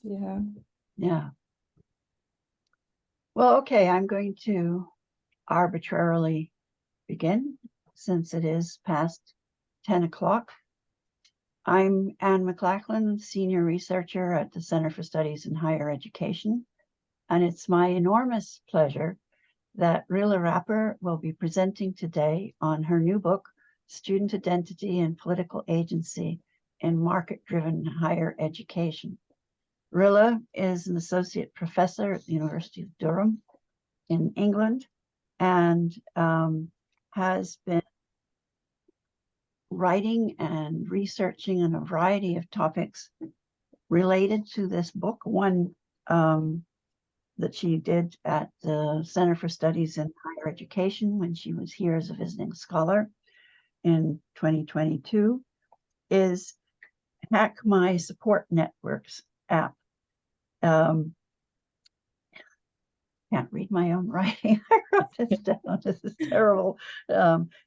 Yeah. Yeah. Well, okay, I'm going to arbitrarily begin since it is past 10 o'clock. I'm Anne McLachlan, Senior Researcher at the Center for Studies in Higher Education, and it's my enormous pleasure that Rille Raaper will be presenting today on her new book, Student Identity and Political Agency in Market-Driven Higher Education. Rille is an associate professor at the University of Durham in England and has been writing and researching on a variety of topics related to this book. One that she did at the Center for Studies in Higher Education when she was here as a visiting scholar in 2022 is Hack My Support Networks app. Can't read my own writing. I wrote this down. This is terrible.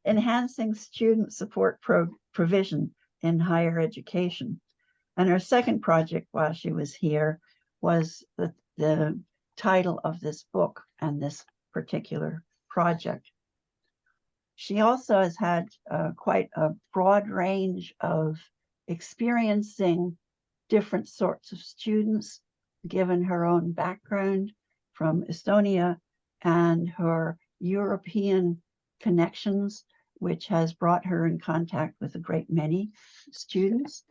Enhancing student support provision in higher education. And her second project while she was here was the title of this book and this particular project. She also has had quite a broad range of experiencing different sorts of students, given her own background from Estonia and her European connections, which has brought her in contact with a great many students.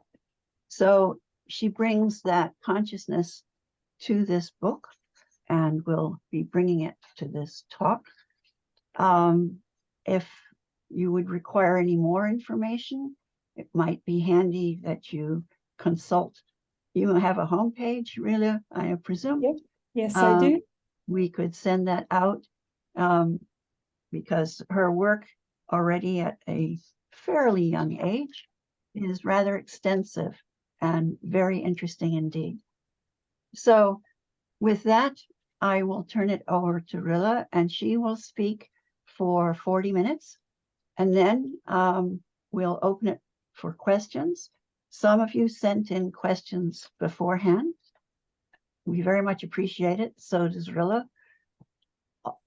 So she brings that consciousness to this book and will be bringing it to this talk. If you would require any more information, it might be handy that you consult. You have a homepage, Rille, I presume? Yep. Yes, I do. We could send that out because her work already at a fairly young age is rather extensive and very interesting indeed. So with that, I will turn it over to Rille and she will speak for 40 minutes and then we'll open it for questions. Some of you sent in questions beforehand. We very much appreciate it. So does Rille.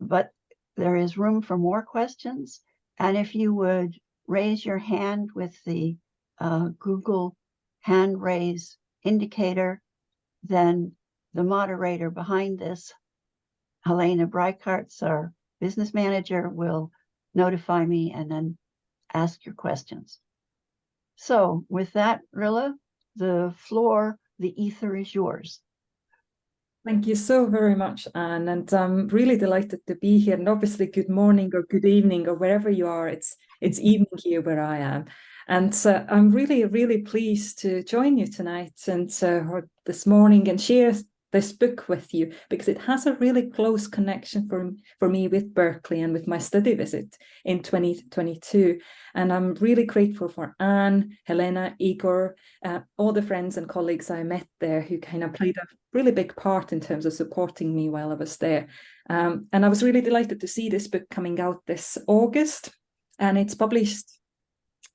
But there is room for more questions. And if you would raise your hand with the Google hand raise indicator, then the moderator behind this, Helena Breikarts, our business manager, will notify me and then ask your questions. So with that, Rille, the floor, the ether is yours. Thank you so very much, Anne, and I'm really delighted to be here. And obviously, good morning or good evening or wherever you are. It's evening here where I am, and I'm really, really pleased to join you tonight and or this morning and share this book with you because it has a really close connection for me with Berkeley and with my study visit in 2022. And I'm really grateful for Anne, Helena, Igor, all the friends and colleagues I met there who kind of played a really big part in terms of supporting me while I was there. And I was really delighted to see this book coming out this August, and it's published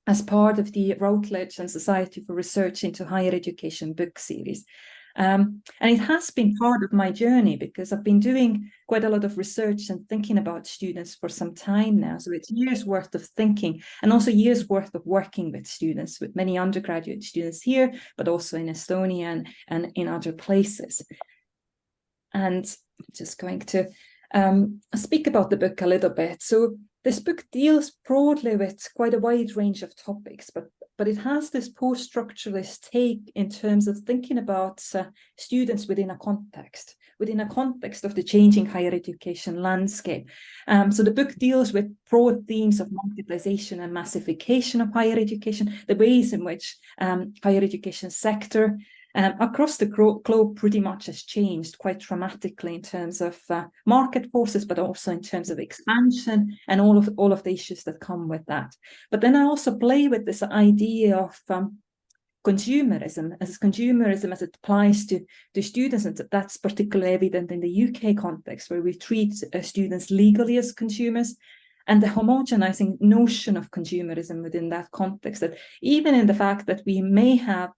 as part of the Routledge and Society for Research into Higher Education book series. And it has been part of my journey because I've been doing quite a lot of research and thinking about students for some time now. So it's years worth of thinking and also years worth of working with students, with many undergraduate students here, but also in Estonia and in other places. And I'm just going to speak about the book a little bit. So this book deals broadly with quite a wide range of topics, but it has this post-structuralist take in terms of thinking about students within a context of the changing higher education landscape. So the book deals with broad themes of marketization and massification of higher education, the ways in which higher education sector across the globe pretty much has changed quite dramatically in terms of market forces, but also in terms of expansion and all of the issues that come with that. But then I also play with this idea of consumerism as it applies to students, and that's particularly evident in the UK context, where we treat students legally as consumers, and the homogenizing notion of consumerism within that context, that even in the fact that we may have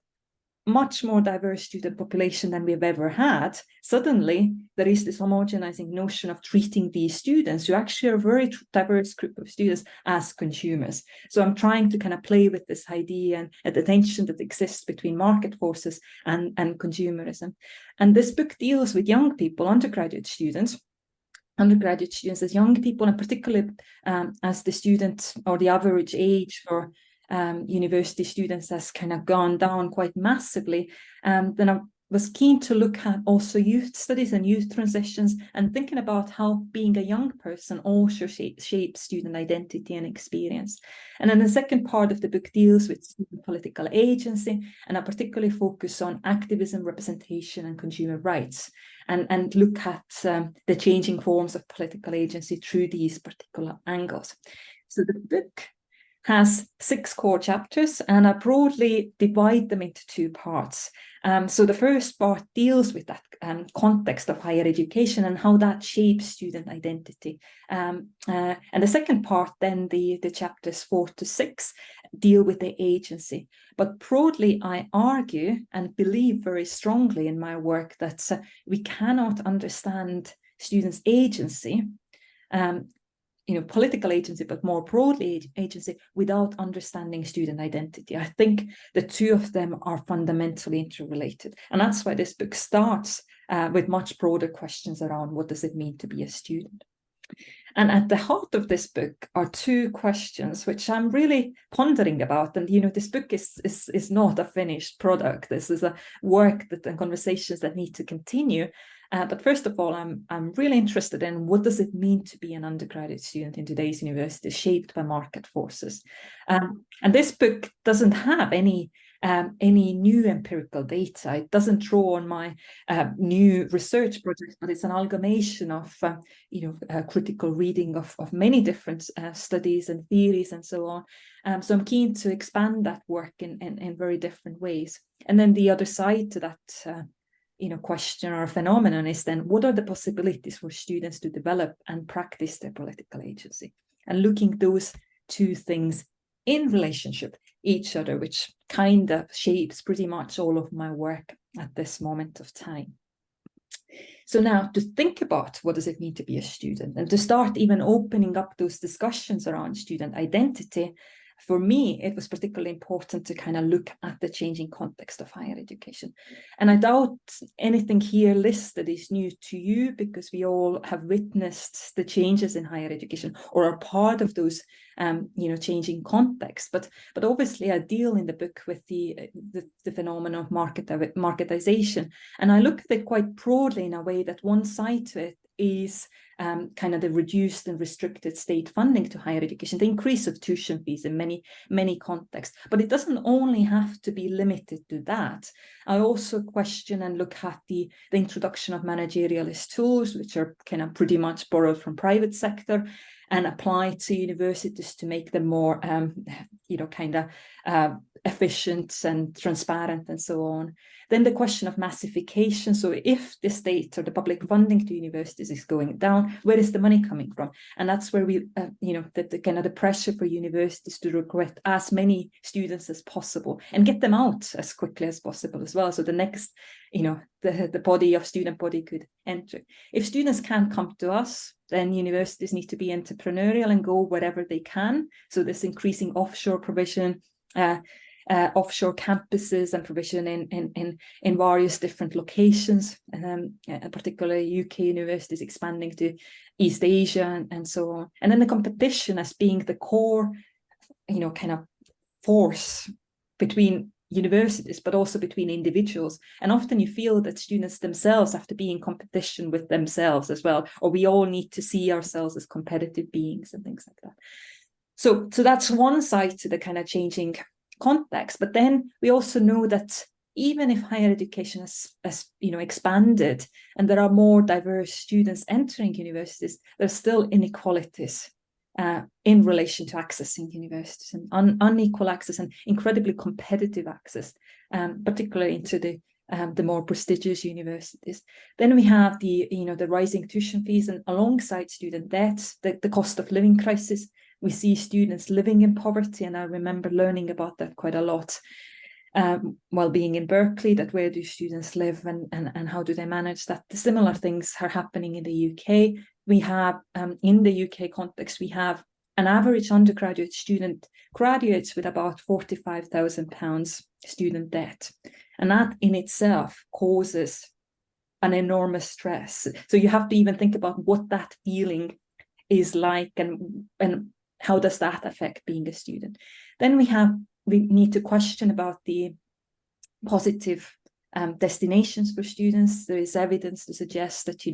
much more diverse student population than we've ever had, suddenly there is this homogenizing notion of treating these students, who actually are a very diverse group of students, as consumers. So I'm trying to kind of play with this idea and the tension that exists between market forces and consumerism. And this book deals with young people, undergraduate students as young people, and particularly as the student, or the average age for university students, has kind of gone down quite massively. Then I was keen to look at also youth studies and youth transitions, and thinking about how being a young person also shapes student identity and experience. And then the second part of the book deals with student political agency, and I particularly focus on activism, representation, and consumer rights, and look at the changing forms of political agency through these particular angles. So the book has 6 core chapters, and I broadly divide them into 2 parts. So the first part deals with that context of higher education and how that shapes student identity. And the second part, then the chapters 4 to 6, deal with the agency. But broadly, I argue and believe very strongly in my work that we cannot understand students' agency, political agency, but more broadly agency, without understanding student identity. I think the 2 of them are fundamentally interrelated. And that's why this book starts with much broader questions around what does it mean to be a student. And at the heart of this book are 2 questions which I'm really pondering about. And this book is not a finished product. This is a work and conversations that need to continue. But first of all, I'm really interested in what does it mean to be an undergraduate student in today's university, shaped by market forces. And this book doesn't have any new empirical data. It doesn't draw on my new research projects, but it's an amalgamation of critical reading of many different studies and theories and so on. So I'm keen to expand that work in very different ways. And then the other side to that question or phenomenon is then, what are the possibilities for students to develop and practice their political agency? And looking those 2 things in relationship each other, which kind of shapes pretty much all of my work at this moment of time. So now, to think about what does it mean to be a student, and to start even opening up those discussions around student identity, for me, it was particularly important to kind of look at the changing context of higher education. And I doubt anything here listed is new to you, because we all have witnessed the changes in higher education, or are part of those changing contexts. But obviously I deal in the book with the phenomenon of marketization. And I look at it quite broadly, in a way that one side to it is kind of the reduced and restricted state funding to higher education, the increase of tuition fees in many contexts. But it doesn't only have to be limited to that. I also question and look at the introduction of managerialist tools, which are kind of pretty much borrowed from private sector, and apply to universities to make them more, efficient and transparent and so on. Then the question of massification. So if the state or the public funding to universities is going down, where is the money coming from? And that's where we, the pressure for universities to recruit as many students as possible and get them out as quickly as possible as well. So the next, the student body could enter. If students can't come to us, then universities need to be entrepreneurial and go wherever they can. So this increasing offshore provision, offshore campuses and provision in various different locations, particularly UK universities expanding to East Asia and so on. And then the competition as being the core, kind of force between universities, but also between individuals. And often you feel that students themselves have to be in competition with themselves as well, or we all need to see ourselves as competitive beings and things like that. So that's one side to the kind of changing context. But then we also know that even if higher education has expanded and there are more diverse students entering universities, there's still inequalities in relation to accessing universities, and unequal access and incredibly competitive access, particularly into the more prestigious universities. Then we have the rising tuition fees, and alongside student debt, the cost of living crisis. We see students living in poverty, and I remember learning about that quite a lot. while being in Berkeley, that where do students live and how do they manage that? The similar things are happening in the UK. We have, in the UK context, we have an average undergraduate student graduates with about £45,000 student debt. And that in itself causes an enormous stress. So you have to even think about what that feeling is like and how does that affect being a student. Then we need to question about the positive destinations for students. There is evidence to suggest that,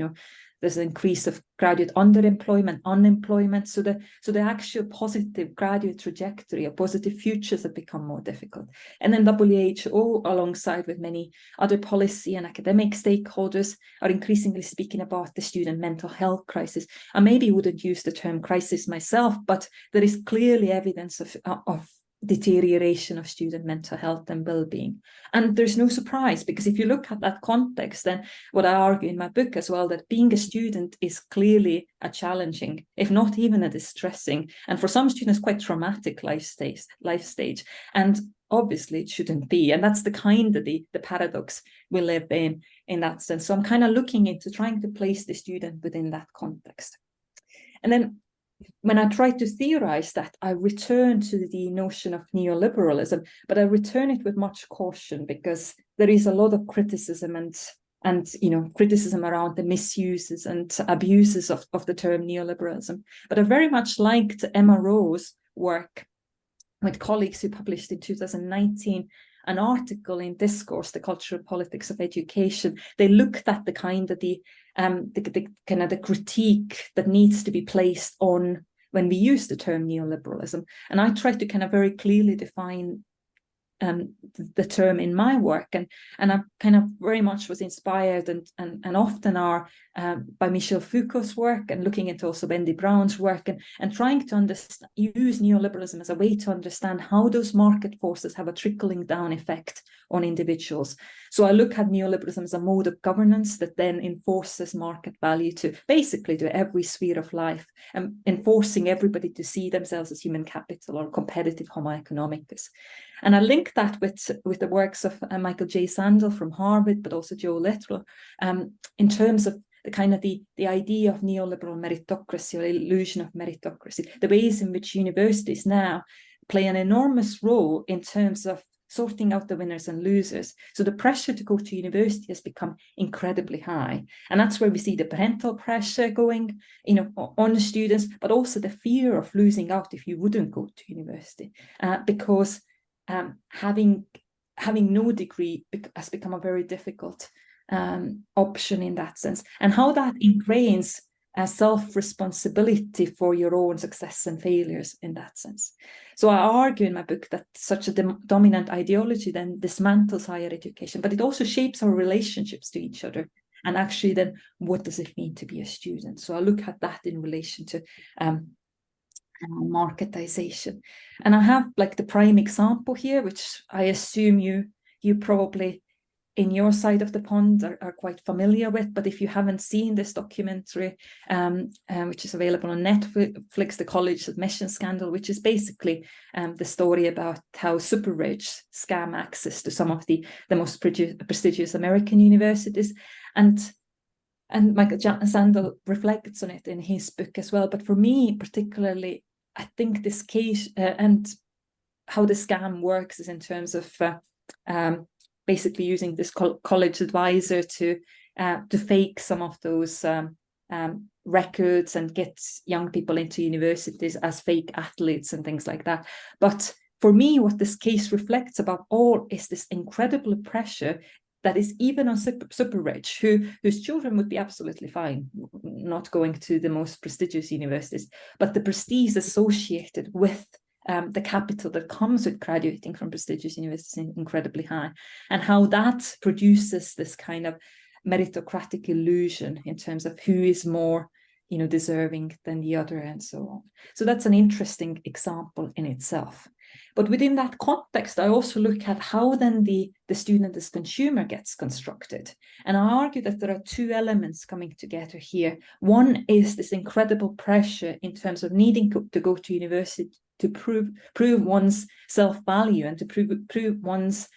there's an increase of graduate underemployment, unemployment. So the actual positive graduate trajectory or positive futures have become more difficult. And then WHO, alongside with many other policy and academic stakeholders, are increasingly speaking about the student mental health crisis. I maybe wouldn't use the term crisis myself, but there is clearly evidence of deterioration of student mental health and well-being. And there's no surprise, because if you look at that context, then what I argue in my book as well, that being a student is clearly a challenging, if not even a distressing, and for some students quite traumatic life stage. And obviously it shouldn't be. And that's the kind of the paradox we live in that sense. So I'm kind of looking into trying to place the student within that context. And then when I try to theorize that, I return to the notion of neoliberalism, but I return it with much caution, because there is a lot of criticism and criticism around the misuses and abuses of the term neoliberalism. But I very much liked Emma Rowe's work with colleagues who published in 2019 an article in Discourse, The Cultural Politics of Education. They looked at the kind of the critique that needs to be placed on when we use the term neoliberalism. And I tried to kind of very clearly define the term in my work, and I kind of very much was inspired and often are by Michel Foucault's work, and looking into also Wendy Brown's work, and trying to use neoliberalism as a way to understand how those market forces have a trickling down effect on individuals. So I look at neoliberalism as a mode of governance that then enforces market value to basically to every sphere of life, and enforcing everybody to see themselves as human capital or competitive homo economicus. And I link that with the works of Michael J. Sandel from Harvard, but also Joe Luttrell, in terms of the kind of the idea of neoliberal meritocracy, or illusion of meritocracy, the ways in which universities now play an enormous role in terms of sorting out the winners and losers. So the pressure to go to university has become incredibly high. And that's where we see the parental pressure going, on students, but also the fear of losing out if you wouldn't go to university, because having no degree has become a very difficult option in that sense, and how that ingrains a self-responsibility for your own success and failures in that sense. So I argue in my book that such a dominant ideology then dismantles higher education, but it also shapes our relationships to each other. And actually then, what does it mean to be a student? So I look at that in relation to marketization. And I have like the prime example here, which I assume you probably in your side of the pond are quite familiar with, but if you haven't seen this documentary, which is available on Netflix, The College Admission Scandal, which is basically the story about how super rich scam access to some of the most prestigious American universities. And Michael Sandel reflects on it in his book as well. But for me particularly, I think this case and how the scam works is in terms of basically using this college advisor to fake some of those records and get young people into universities as fake athletes and things like that. But for me, what this case reflects about all is this incredible pressure that is even on super rich, whose children would be absolutely fine not going to the most prestigious universities, but the prestige associated with the capital that comes with graduating from prestigious universities is incredibly high, and how that produces this kind of meritocratic illusion in terms of who is more deserving than the other, and so on. So that's an interesting example in itself. But within that context, I also look at how then the student as consumer gets constructed. And I argue that there are two elements coming together here. One is this incredible pressure in terms of needing to go to university to prove one's self-value and to prove one's,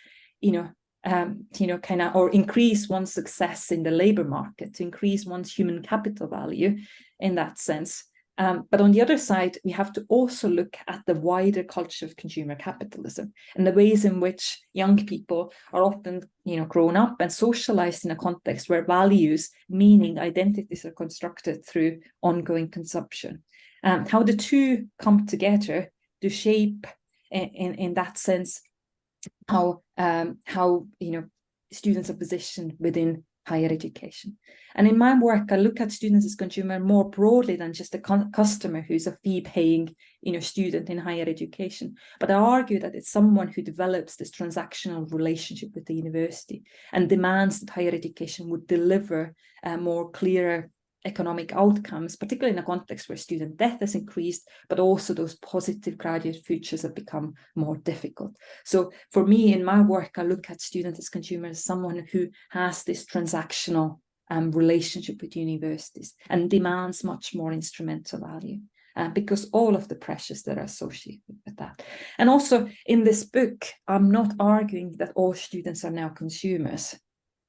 or increase one's success in the labor market, to increase one's human capital value in that sense. But on the other side, we have to also look at the wider culture of consumer capitalism and the ways in which young people are often, grown up and socialized in a context where values, meaning, identities are constructed through ongoing consumption. How the two come together to shape, in that sense, how students are positioned within higher education. And in my work, I look at students as consumer more broadly than just a customer who's a fee-paying, student in higher education. But I argue that it's someone who develops this transactional relationship with the university and demands that higher education would deliver more clearer economic outcomes, particularly in a context where student debt has increased, but also those positive graduate futures have become more difficult. So for me, in my work, I look at students as consumers, someone who has this transactional relationship with universities and demands much more instrumental value. Because all of the pressures that are associated with that. And also in this book, I'm not arguing that all students are now consumers.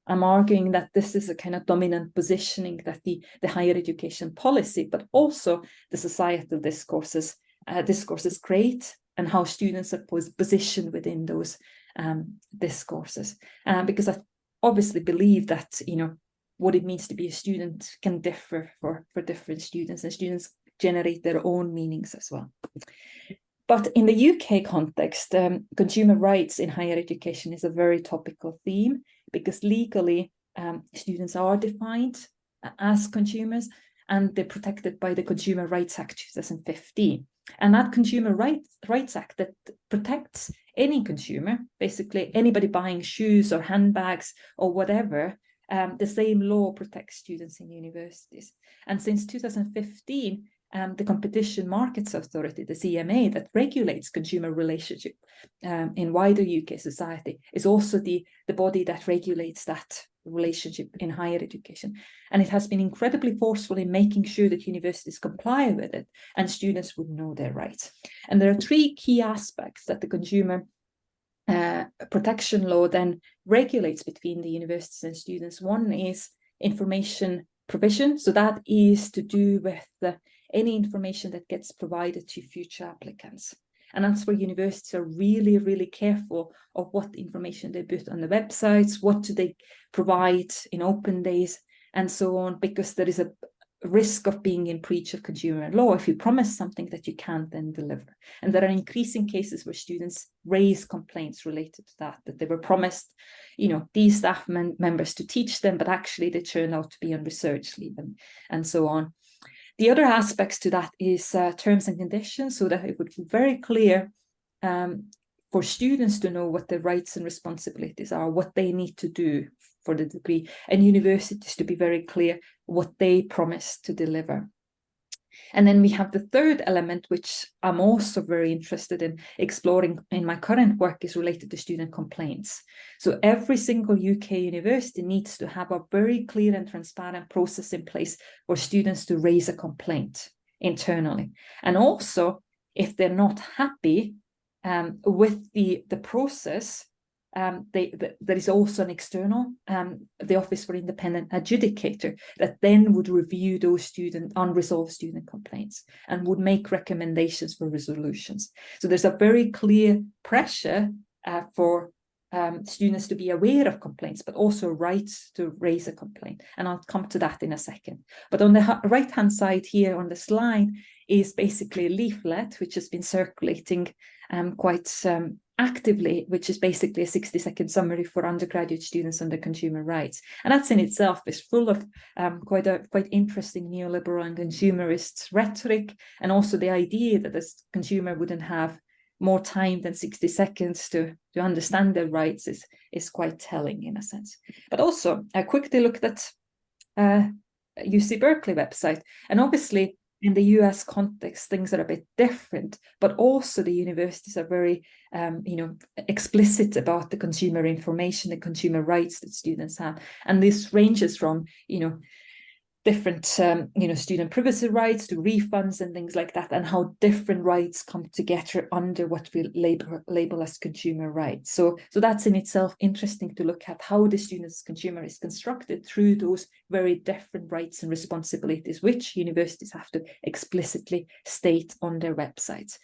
I'm arguing that this is a kind of dominant positioning that the higher education policy, but also the societal discourses create, and how students are positioned within those discourses. Because I obviously believe that, what it means to be a student can differ for different students, and students generate their own meanings as well. But in the UK context, consumer rights in higher education is a very topical theme, because legally students are defined as consumers, and they're protected by the Consumer Rights Act 2015. And that Consumer Rights Act that protects any consumer, basically anybody buying shoes or handbags or whatever, the same law protects students in universities. And since 2015, the Competition Markets Authority, the CMA, that regulates consumer relationship in wider UK society, is also the body that regulates that relationship in higher education. And it has been incredibly forceful in making sure that universities comply with it and students would know their rights. And there are three key aspects that the consumer protection law then regulates between the universities and students. One is information provision. So that is to do with any information that gets provided to future applicants. And that's where universities are really, really careful of what information they put on the websites, what do they provide in open days, and so on, because there is a risk of being in breach of consumer law if you promise something that you can't then deliver. And there are increasing cases where students raise complaints related to that they were promised, these staff members to teach them, but actually they turn out to be on research leave and so on. The other aspects to that is terms and conditions, so that it would be very clear for students to know what their rights and responsibilities are, what they need to do for the degree, and universities to be very clear what they promise to deliver. And then we have the third element, which I'm also very interested in exploring in my current work, is related to student complaints. So every single UK university needs to have a very clear and transparent process in place for students to raise a complaint internally. And also, if they're not happy with the process, there is also an external, the Office for Independent Adjudicator, that then would review those unresolved student complaints and would make recommendations for resolutions. So there's a very clear pressure for students to be aware of complaints, but also rights to raise a complaint. And I'll come to that in a second. But on the right-hand side here on the slide is basically a leaflet, which has been circulating quite actively, which is basically a 60-second summary for undergraduate students under consumer rights. And that's in itself is full of quite interesting neoliberal and consumerist rhetoric, and also the idea that the consumer wouldn't have more time than 60 seconds to understand their rights is quite telling in a sense. But also, I quickly looked at UC Berkeley website, and obviously in the US context, things are a bit different, but also the universities are very, explicit about the consumer information, the consumer rights that students have. And this ranges from, different, student privacy rights to refunds and things like that, and how different rights come together under what we label as consumer rights. So that's in itself interesting to look at how the student's consumer is constructed through those very different rights and responsibilities, which universities have to explicitly state on their websites.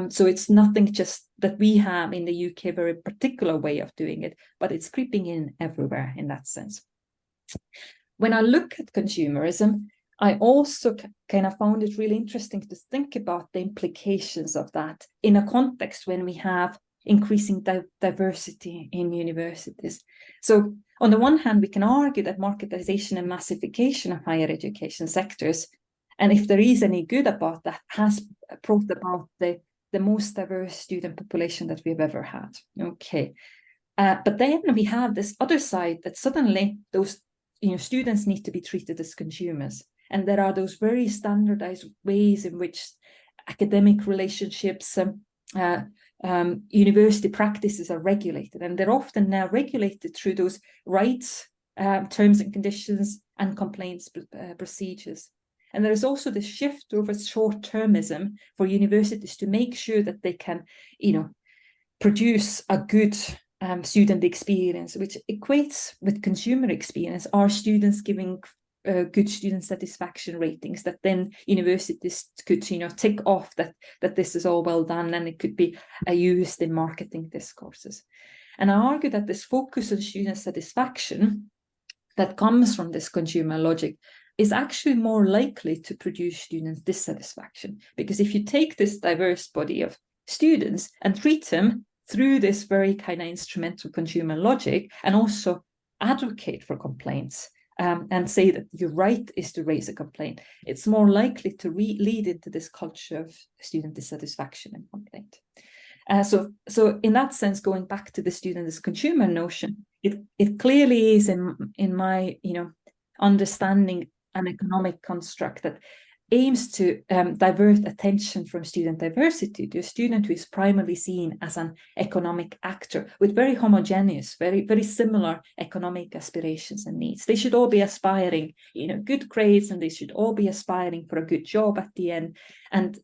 So it's nothing just that we have in the UK, very particular way of doing it, but it's creeping in everywhere in that sense. When I look at consumerism, I also kind of found it really interesting to think about the implications of that in a context when we have increasing diversity in universities. So on the one hand, we can argue that marketization and massification of higher education sectors, and if there is any good about that, has brought about the most diverse student population that we've ever had. Okay. But then we have this other side that suddenly those students need to be treated as consumers. And there are those very standardized ways in which academic relationships, university practices are regulated. And they're often now regulated through those rights, terms and conditions, and complaints procedures. And there is also the shift towards short-termism for universities to make sure that they can, produce a good student experience, which equates with consumer experience. Are students giving good student satisfaction ratings that then universities could tick off that this is all well done, and it could be used in marketing discourses. And I argue that this focus on student satisfaction that comes from this consumer logic is actually more likely to produce student dissatisfaction, because if you take this diverse body of students and treat them through this very kind of instrumental consumer logic, and also advocate for complaints and say that your right is to raise a complaint, it's more likely to lead into this culture of student dissatisfaction and complaint. So in that sense, going back to the student as consumer notion, it clearly is in my understanding an economic construct that aims to divert attention from student diversity to a student who is primarily seen as an economic actor with very homogeneous, very, very similar economic aspirations and needs. They should all be aspiring, good grades, and they should all be aspiring for a good job at the end, and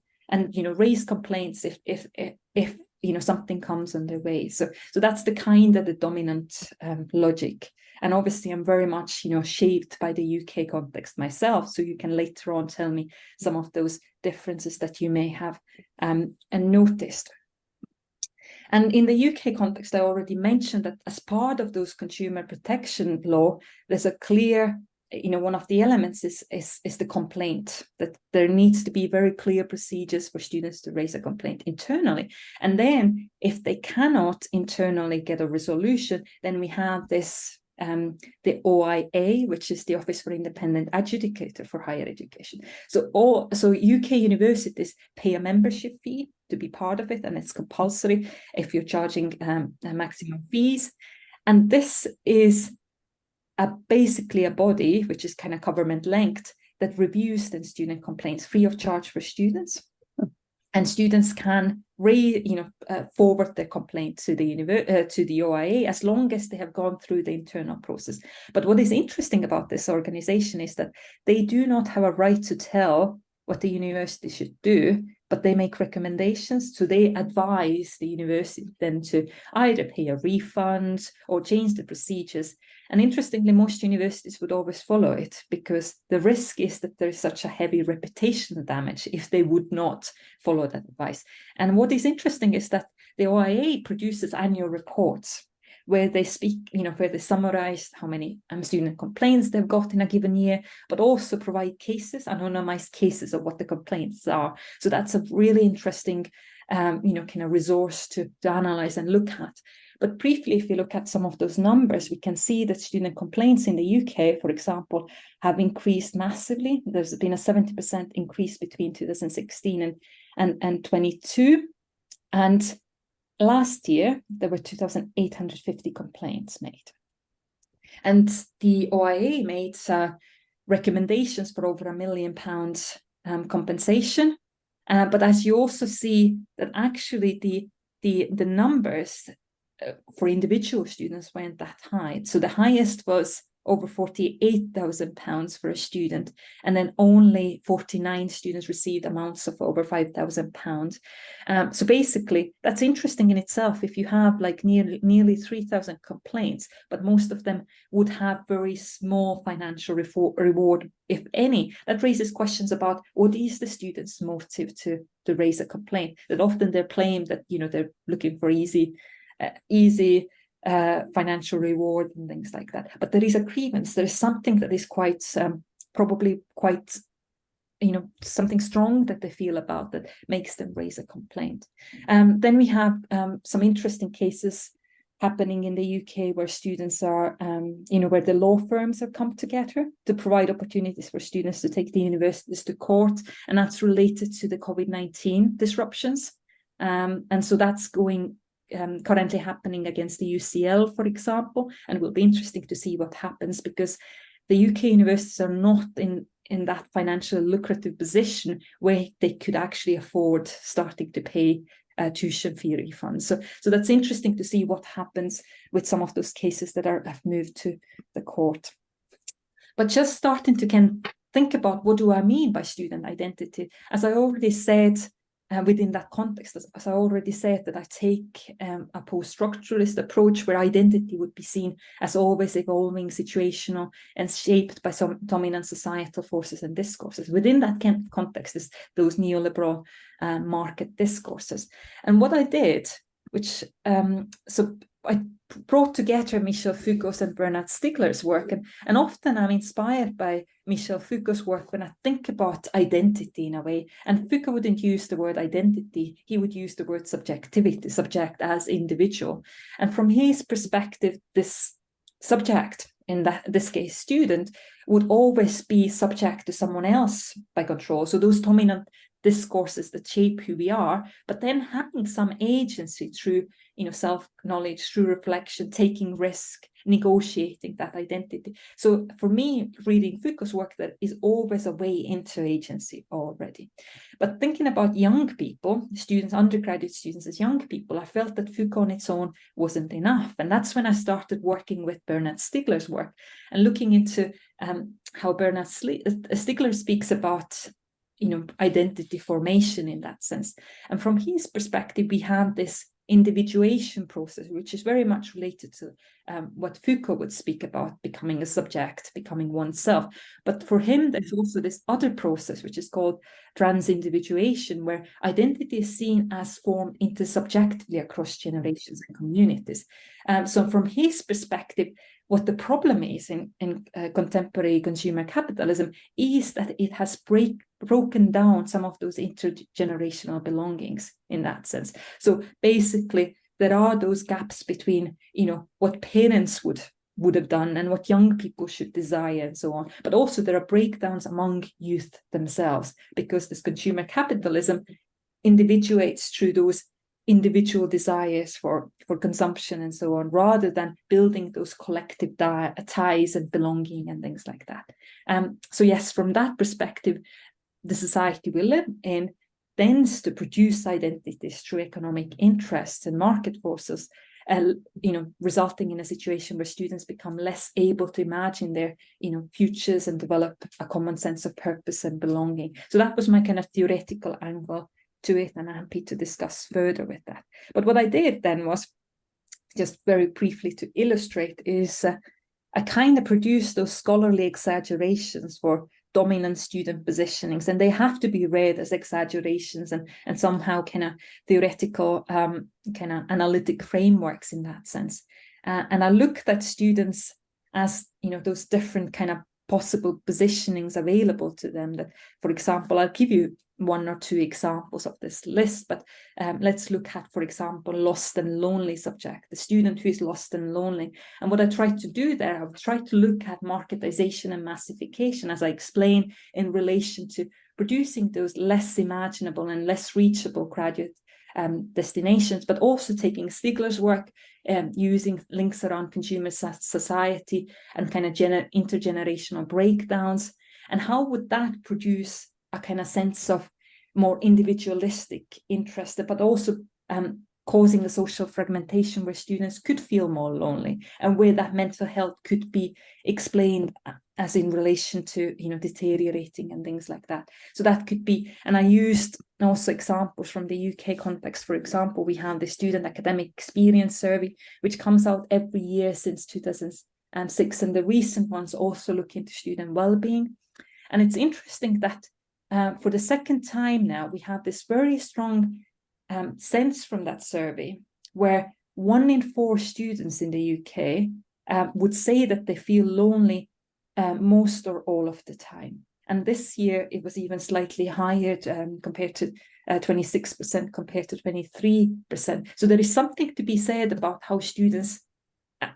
raise complaints if something comes on their way. So that's the kind of the dominant logic. And obviously, I'm very much, shaped by the UK context myself. So you can later on tell me some of those differences that you may have noticed. And in the UK context, I already mentioned that as part of those consumer protection law, there's a clear, one of the elements is the complaint, that there needs to be very clear procedures for students to raise a complaint internally. And then if they cannot internally get a resolution, then we have this the OIA, which is the Office for Independent Adjudicator for Higher Education. So UK universities pay a membership fee to be part of it, and it's compulsory if you're charging maximum fees. And this is basically a body which is kind of government linked that reviews then student complaints free of charge for students. And students can forward their complaint to the OIA as long as they have gone through the internal process. But what is interesting about this organization is that they do not have a right to tell what the university should do, but they make recommendations. So they advise the university then to either pay a refund or change the procedures. And interestingly, most universities would always follow it, because the risk is that there is such a heavy reputational damage if they would not follow that advice. And what is interesting is that the OIA produces annual reports where they speak, where they summarize how many student complaints they've got in a given year, but also provide cases, anonymized cases of what the complaints are. So that's a really interesting, kind of resource to analyze and look at. But briefly, if you look at some of those numbers, we can see that student complaints in the UK, for example, have increased massively. There's been a 70% increase between 2016 and 22. And last year, there were 2,850 complaints made. And the OIA made recommendations for over £1 million compensation. But as you also see that actually the numbers for individual students weren't that high. So the highest was over £48,000 for a student, and then only 49 students received amounts of over £5,000. So basically, that's interesting in itself. If you have like nearly 3,000 complaints, but most of them would have very small financial reward, if any, that raises questions about what is the student's motive to raise a complaint. That often they're claimed that they're looking for easy financial reward and things like that. But there is a grievance. There is something that is quite probably quite something strong that they feel about that makes them raise a complaint. Then we have some interesting cases happening in the UK where students are, where the law firms have come together to provide opportunities for students to take the universities to court, and that's related to the COVID-19 disruptions. And so that's going currently happening against the UCL, for example, and it will be interesting to see what happens, because the UK universities are not in that financially lucrative position where they could actually afford starting to pay tuition fee refunds. So that's interesting to see what happens with some of those cases that have moved to the court. But just starting to think about, what do I mean by student identity? As I already said, within that context, as I already said, that I take a post-structuralist approach where identity would be seen as always evolving, situational, and shaped by some dominant societal forces and discourses. Within that context is those neoliberal market discourses. And what I did, which so I brought together Michel Foucault's and Bernard Stiegler's work, and often I'm inspired by Michel Foucault's work when I think about identity in a way. And Foucault wouldn't use the word identity, he would use the word subjectivity, subject as individual. And from his perspective, this subject, in this case student, would always be subject to someone else by control. So those dominant discourses that shape who we are, but then having some agency through self-knowledge, through reflection, taking risk, negotiating that identity. So for me, reading Foucault's work, that is always a way into agency already. But thinking about young people, students, undergraduate students as young people, I felt that Foucault on its own wasn't enough. And that's when I started working with Bernard Stiegler's work and looking into how Bernard Stiegler speaks about identity formation in that sense. And from his perspective, we have this individuation process, which is very much related to what Foucault would speak about, becoming a subject, becoming oneself. But for him, there's also this other process, which is called transindividuation, where identity is seen as formed intersubjectively across generations and communities. So from his perspective, what the problem is in contemporary consumer capitalism is that it has broken down some of those intergenerational belongings in that sense. So basically, there are those gaps between, what parents would have done and what young people should desire and so on. But also there are breakdowns among youth themselves, because this consumer capitalism individuates through those individual desires for consumption and so on, rather than building those collective ties and belonging and things like that. So yes, from that perspective, the society we live in tends to produce identities through economic interests and market forces, resulting in a situation where students become less able to imagine their, futures and develop a common sense of purpose and belonging. So that was my kind of theoretical angle to it, and I'm happy to discuss further with that. But what I did then was, just very briefly to illustrate, is I kind of produced those scholarly exaggerations for dominant student positionings, and they have to be read as exaggerations and somehow kind of theoretical, kind of analytic frameworks in that sense. And I looked at students as, those different kind of possible positionings available to them. That, for example, I'll give you one or two examples of this list, but let's look at, for example, lost and lonely subject, the student who is lost and lonely. And what I tried to do there, I tried to look at marketization and massification, as I explained, in relation to producing those less imaginable and less reachable graduate destinations, but also taking Stiegler's work, using links around consumer society and kind of intergenerational breakdowns. And how would that produce a kind of sense of more individualistic interest, but also causing a social fragmentation where students could feel more lonely, and where that mental health could be explained as in relation to, you know, deteriorating and things like that. So that could be, and I used also examples from the UK context. For example, we have the Student Academic Experience Survey, which comes out every year since 2006, and the recent ones also look into student well-being. And it's interesting that for the second time now, we have this very strong sense from that survey where 1 in 4 students in the UK would say that they feel lonely most or all of the time. And this year it was even slightly higher compared to 26% compared to 23%. So there is something to be said about how students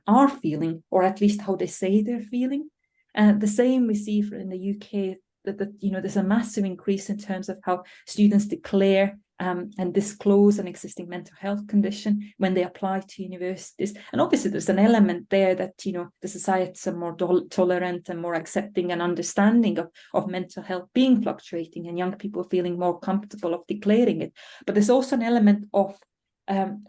are feeling, or at least how they say they're feeling. The same we see in the UK, that you know, there's a massive increase in terms of how students declare and disclose an existing mental health condition when they apply to universities. And obviously there's an element there that, you know, the societies are more tolerant and more accepting and understanding of mental health being fluctuating, and young people feeling more comfortable of declaring it. But there's also an element of a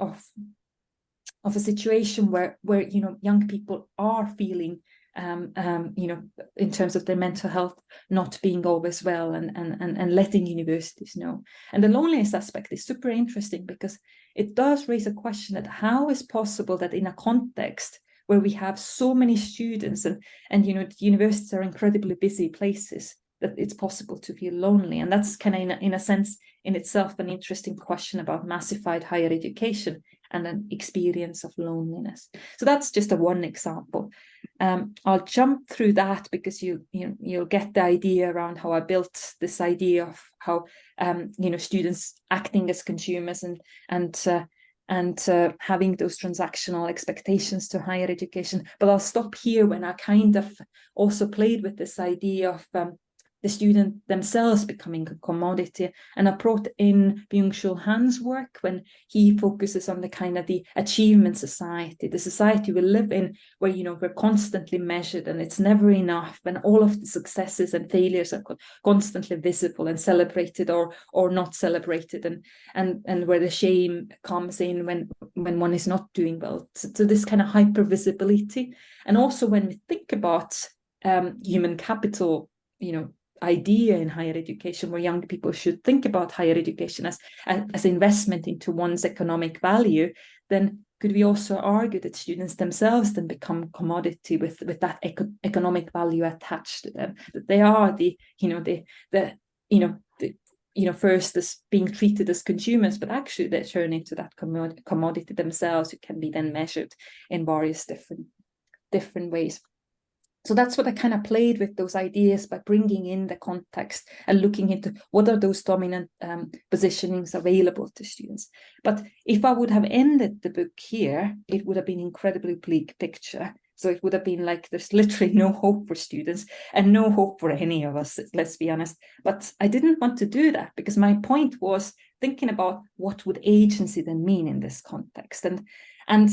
situation where you know, young people are feeling you know, in terms of their mental health not being always well, and letting universities know. And the loneliness aspect is super interesting, because it does raise a question that how is possible that in a context where we have so many students, and you know, universities are incredibly busy places, that it's possible to feel lonely. And that's kind of in a sense in itself an interesting question about massified higher education and an experience of loneliness. So that's just one example. I'll jump through that because you'll get the idea around how I built this idea of how you know, students acting as consumers and having those transactional expectations to higher education. But I'll stop here when I kind of also played with this idea of the student themselves becoming a commodity. And I brought in Byung-Chul Han's work when he focuses on the kind of the achievement society, the society we live in, where, you know, we're constantly measured and it's never enough, and all of the successes and failures are constantly visible and celebrated or not celebrated, and where the shame comes in when one is not doing well. So this kind of hyper visibility. And also when we think about human capital, you know, idea in higher education, where young people should think about higher education as investment into one's economic value, then could we also argue that students themselves then become commodity with that economic value attached to them, that they are the first as being treated as consumers, but actually they turn into that commodity themselves, who can be then measured in various different ways. So that's what I kind of played with, those ideas, by bringing in the context and looking into what are those dominant positionings available to students. But if I would have ended the book here, it would have been an incredibly bleak picture. So it would have been like there's literally no hope for students and no hope for any of us, let's be honest. But I didn't want to do that, because my point was thinking about what would agency then mean in this context. And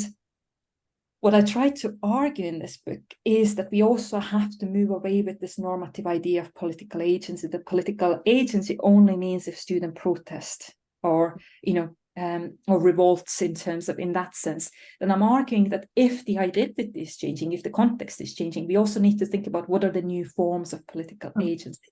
what I try to argue in this book is that we also have to move away with this normative idea of political agency. That political agency only means if student protest or, you know, or revolts in that sense. Then I'm arguing that if the identity is changing, if the context is changing, we also need to think about what are the new forms of political agency.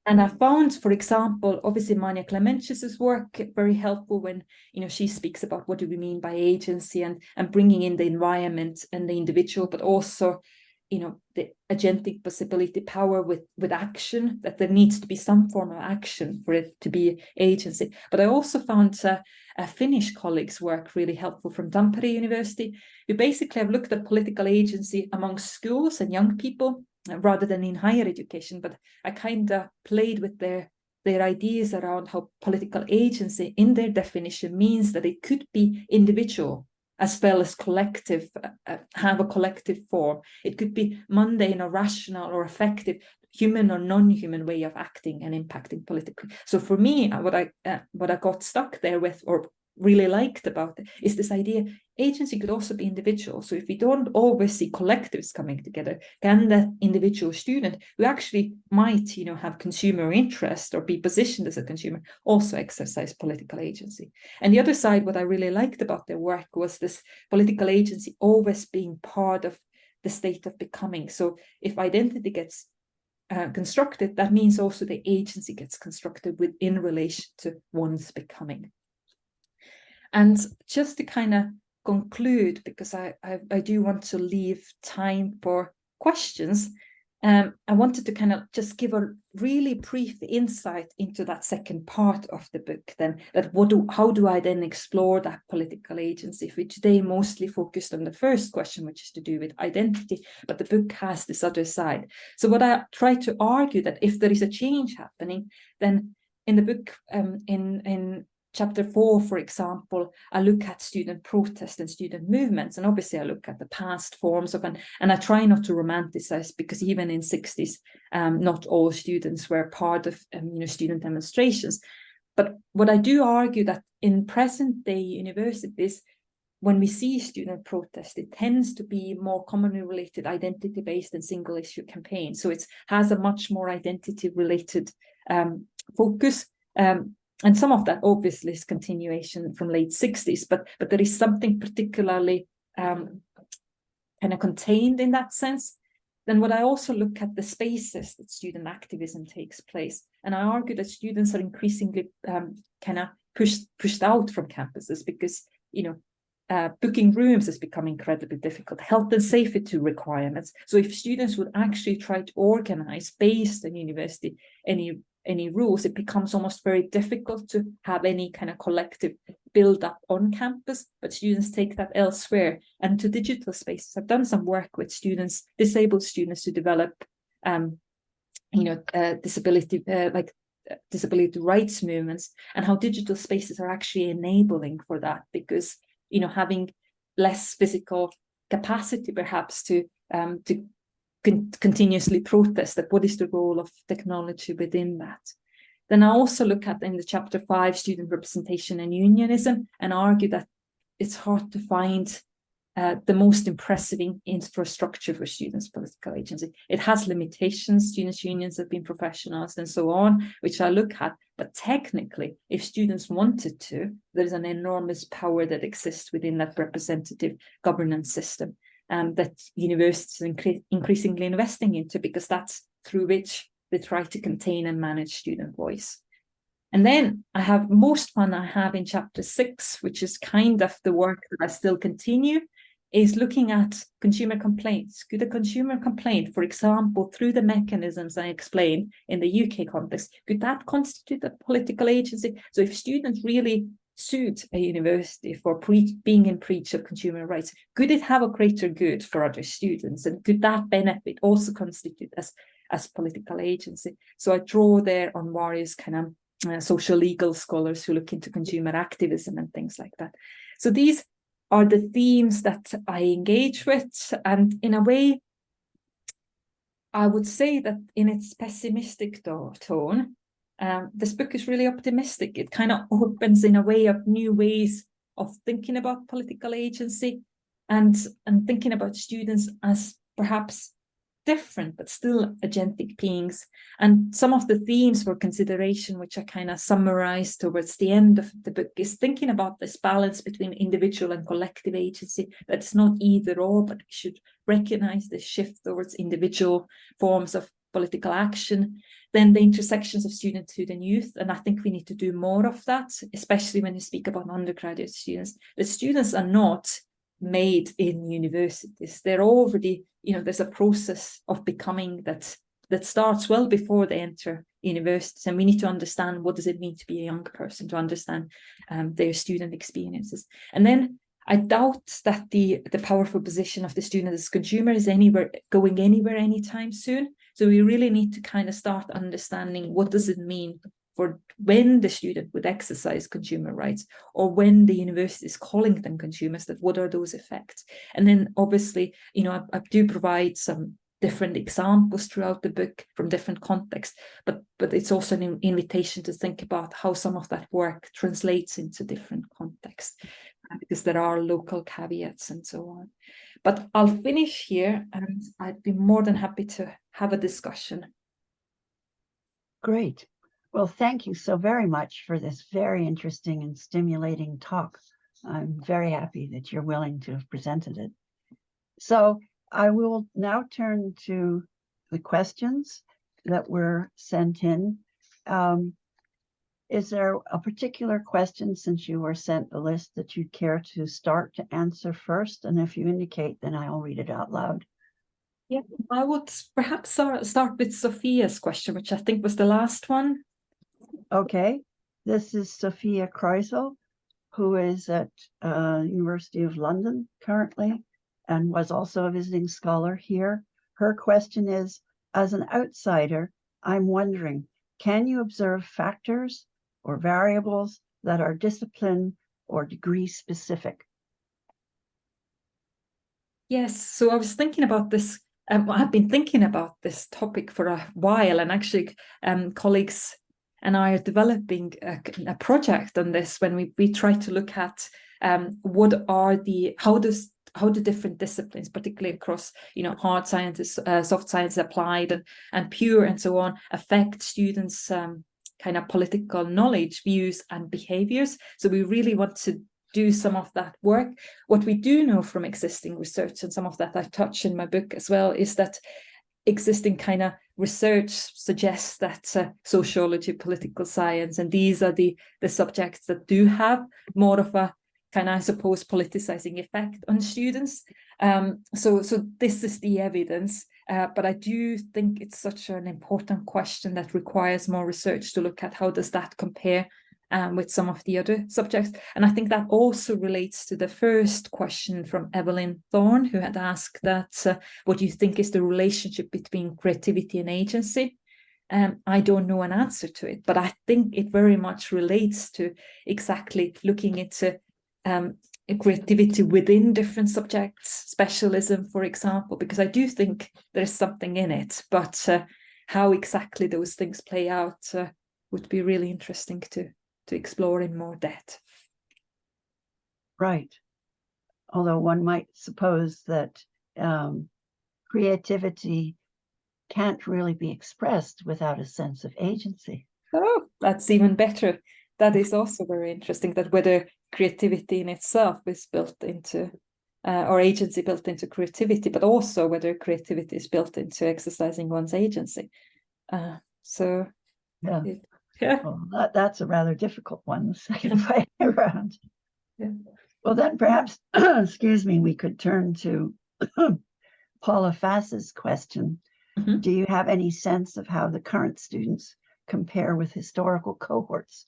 And I found, for example, obviously Mania Clementius's work very helpful when, you know, she speaks about what do we mean by agency, and bringing in the environment and the individual, but also, you know, the agentic possibility, power with action, that there needs to be some form of action for it to be agency. But I also found a Finnish colleague's work really helpful from Tampere University, who basically have looked at political agency among schools and young people, rather than in higher education. But I kind of played with their ideas around how political agency in their definition means that it could be individual as well as collective, have a collective form. It could be mundane or rational or effective, human or non-human way of acting and impacting politically. So for me, what I got stuck there with, or really liked about it is this idea agency could also be individual. So if we don't always see collectives coming together, can that individual student who actually might, have consumer interest or be positioned as a consumer also exercise political agency? And the other side, what I really liked about their work was this political agency always being part of the state of becoming. So if identity gets constructed, that means also the agency gets constructed within relation to one's becoming. And just to kind of conclude, because I do want to leave time for questions, I wanted to kind of just give a really brief insight into that second part of the book, then, that how do I then explore that political agency, which today mostly focused on the first question, which is to do with identity, but the book has this other side. So what I try to argue that if there is a change happening, then in the book, in Chapter 4, for example, I look at student protest and student movements, and obviously I look at the past forms of, and I try not to romanticize, because even in 60s, not all students were part of, student demonstrations. But what I do argue that in present day universities, when we see student protest, it tends to be more commonly related, identity-based and single issue campaigns. So it has a much more identity-related focus. And some of that obviously is continuation from late 60s, but there is something particularly kind of contained in that sense. Then what I also look at the spaces that student activism takes place. And I argue that students are increasingly kind of pushed out from campuses because, booking rooms has become incredibly difficult, health and safety requirements. So if students would actually try to organize based on university any rules, it becomes almost very difficult to have any kind of collective build up on campus, but students take that elsewhere and to digital spaces. I've done some work with students, disabled students, to develop, disability rights movements, and how digital spaces are actually enabling for that, because, having less physical capacity perhaps to continuously protest, that what is the role of technology within that. Then I also look at, in the Chapter 5, student representation and unionism, and argue that it's hard to find the most impressive infrastructure for students' political agency. It has limitations. Students' unions have been professionalized and so on, which I look at. But technically, if students wanted to, there is an enormous power that exists within that representative governance system. That universities are increasingly investing into, because that's through which they try to contain and manage student voice. And then I have most fun I have in Chapter 6, which is kind of the work that I still continue, is looking at consumer complaints. Could a consumer complaint, for example, through the mechanisms I explained in the UK context, could that constitute a political agency? So if students really sued a university for being in breach of consumer rights, could it have a greater good for other students? And could that benefit also constitute as political agency? So I draw there on various kind of social legal scholars who look into consumer activism and things like that. So these are the themes that I engage with. And in a way, I would say that in its pessimistic tone, this book is really optimistic. It kind of opens in a way of new ways of thinking about political agency and thinking about students as perhaps different, but still agentic beings. And some of the themes for consideration, which I kind of summarized towards the end of the book, is thinking about this balance between individual and collective agency. That's not either or, but we should recognize the shift towards individual forms of political action. Then the intersections of studenthood and youth. And I think we need to do more of that, especially when you speak about undergraduate students. The students are not made in universities. They're already, there's a process of becoming that starts well before they enter universities. And we need to understand, what does it mean to be a young person, to understand their student experiences. And then I doubt that the powerful position of the student as consumer is going anywhere anytime soon. So we really need to kind of start understanding, what does it mean for when the student would exercise consumer rights, or when the university is calling them consumers, that what are those effects? And then obviously, I do provide some different examples throughout the book from different contexts, but it's also an invitation to think about how some of that work translates into different contexts, because there are local caveats and so on. But I'll finish here, and I'd be more than happy to have a discussion. Great. Well, thank you so very much for this very interesting and stimulating talk. I'm very happy that you're willing to have presented it. So I will now turn to the questions that were sent in. Is there a particular question, since you were sent the list, that you'd care to start to answer first? And if you indicate, then I'll read it out loud. Yeah, I would perhaps start with Sophia's question, which I think was the last one. Okay, this is Sophia Kreisel, who is at University of London currently, and was also a visiting scholar here. Her question is, as an outsider, I'm wondering, can you observe factors or variables that are discipline or degree specific? Yes, so I was thinking about this. I've been thinking about this topic for a while, and actually colleagues and I are developing a project on this when we try to look at how do different disciplines, particularly across hard sciences, soft science, applied and pure and so on, affect students' kind of political knowledge, views and behaviors. So we really want to do some of that work. What we do know from existing research, and some of that I touch in my book as well, is that existing kind of research suggests that sociology, political science, and these are the subjects that do have more of a kind of, I suppose, politicizing effect on students. So this is the evidence, but I do think it's such an important question that requires more research to look at how does that compare with some of the other subjects. And I think that also relates to the first question from Evelyn Thorne, who had asked that what do you think is the relationship between creativity and agency? I don't know an answer to it, but I think it very much relates to exactly looking into creativity within different subjects, specialism, for example, because I do think there's something in it, but how exactly those things play out would be really interesting to explore in more depth. Right. Although one might suppose that creativity can't really be expressed without a sense of agency. Oh, that's even better. That is also very interesting, that whether creativity in itself is built into, or agency built into creativity, but also whether creativity is built into exercising one's agency. So, yeah. Yeah. Well, that's a rather difficult one, the second way around. Yeah. Well, then perhaps, excuse me, we could turn to Paula Fass's question. Mm-hmm. Do you have any sense of how the current students compare with historical cohorts?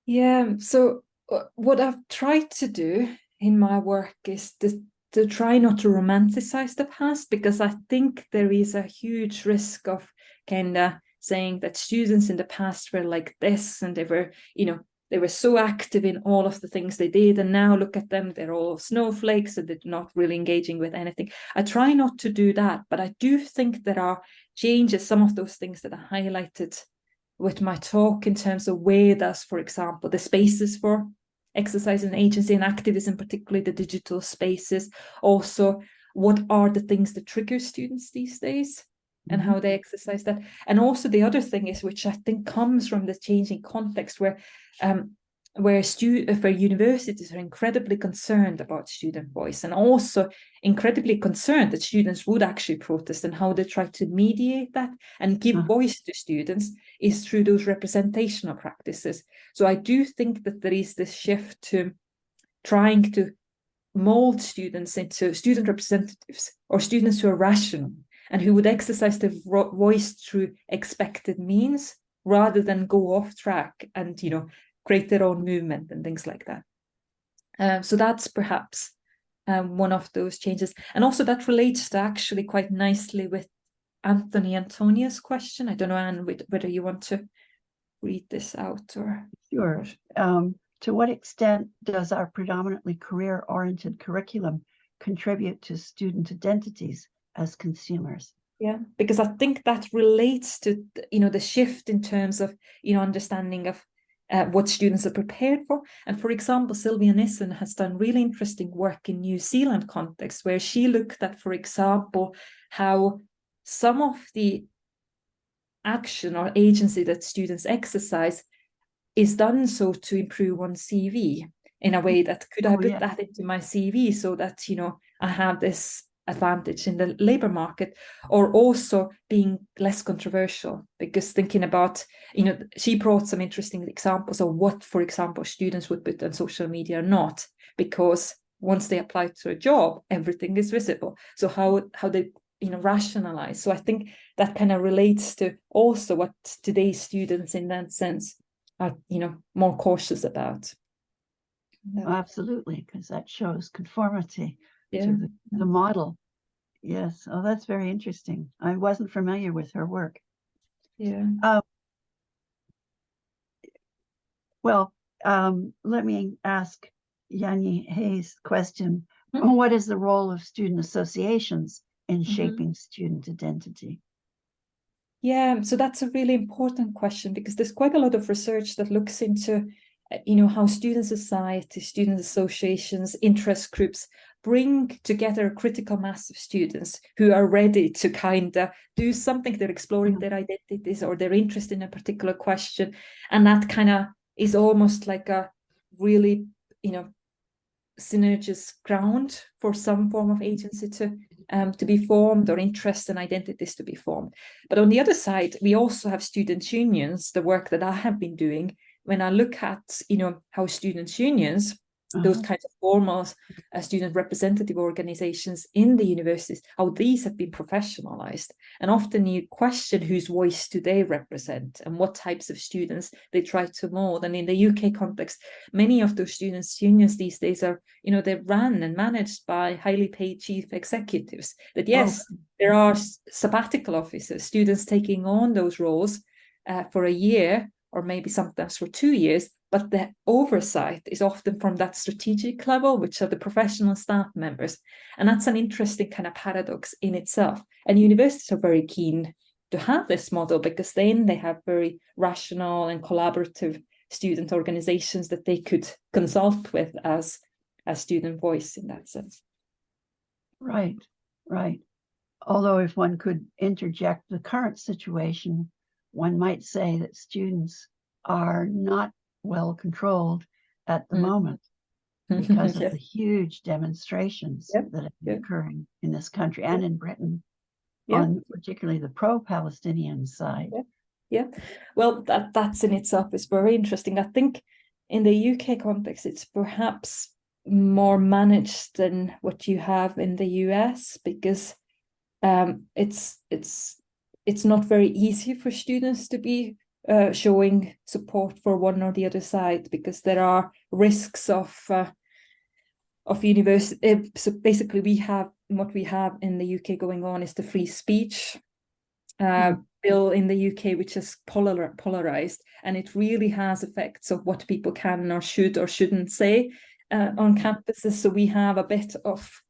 Yeah, so what I've tried to do in my work is to try not to romanticize the past, because I think there is a huge risk of kind of saying that students in the past were like this, and they were so active in all of the things they did, and now look at them, they're all snowflakes and they're not really engaging with anything. I try not to do that, but I do think there are changes, some of those things that I highlighted with my talk, in terms of where does, for example, the spaces for exercise and agency and activism, particularly the digital spaces, also what are the things that trigger students these days and how they exercise that. And also the other thing is, which I think comes from the changing context, where universities are incredibly concerned about student voice, and also incredibly concerned that students would actually protest, and how they try to mediate that and give voice to students is through those representational practices. So I do think that there is this shift to trying to mold students into student representatives, or students who are rational and who would exercise their voice through expected means, rather than go off track and create their own movement and things like that. So that's perhaps one of those changes. And also that relates to actually quite nicely with Anthony Antonia's question. I don't know, Anne, whether you want to read this out or... Sure. To what extent does our predominantly career-oriented curriculum contribute to student identities as consumers. Yeah, because I think that relates to, you know, the shift in terms of, you know, understanding of what students are prepared for. And for example, Sylvia Nissen has done really interesting work in New Zealand context, where she looked at, for example, how some of the action or agency that students exercise is done so to improve one's CV in a way that could I put that into my CV so that, you know, I have this advantage in the labor market, or also being less controversial, because thinking about, you know, she brought some interesting examples of what, for example, students would put on social media or not, because once they apply to a job, everything is visible. So how they, you know, rationalize. So I think that kind of relates to also what today's students in that sense are, you know, more cautious about. Absolutely, because that shows conformity to the model. Yes. Oh, that's very interesting. I wasn't familiar with her work. Well, let me ask Yanni Hayes' question. What is the role of student associations in shaping student identity? Yeah, so that's a really important question, because there's quite a lot of research that looks into, you know, how student society, student associations, interest groups bring together a critical mass of students who are ready to kind of do something. They're exploring their identities or their interest in a particular question. And that kind of is almost like a really, you know, synergist ground for some form of agency to be formed, or interest and identities to be formed. But on the other side, we also have student unions, the work that I have been doing. When I look at, you know, how students' unions, those kinds of formal student representative organizations in the universities, how these have been professionalized. And often you question whose voice do they represent and what types of students they try to mold. And in the UK context, many of those students' unions these days are, you know, they're run and managed by highly paid chief executives. That yes, there are sabbatical officers, students taking on those roles for a year, or maybe sometimes for 2 years, but the oversight is often from that strategic level, which are the professional staff members. And that's an interesting kind of paradox in itself. And universities are very keen to have this model, because then they have very rational and collaborative student organizations that they could consult with as a student voice in that sense. Right, right. Although if one could interject the current situation, one might say that students are not well controlled at the moment because of the huge demonstrations that have been occurring in this country and in Britain, on particularly the pro-Palestinian side. Well, that's in itself is very interesting. I think in the UK context, it's perhaps more managed than what you have in the US, because it's not very easy for students to be showing support for one or the other side, because there are risks of university. So basically, what we have in the UK going on is the free speech bill in the UK, which is polarized, and it really has effects of what people can or shouldn't say on campuses. So we have a bit of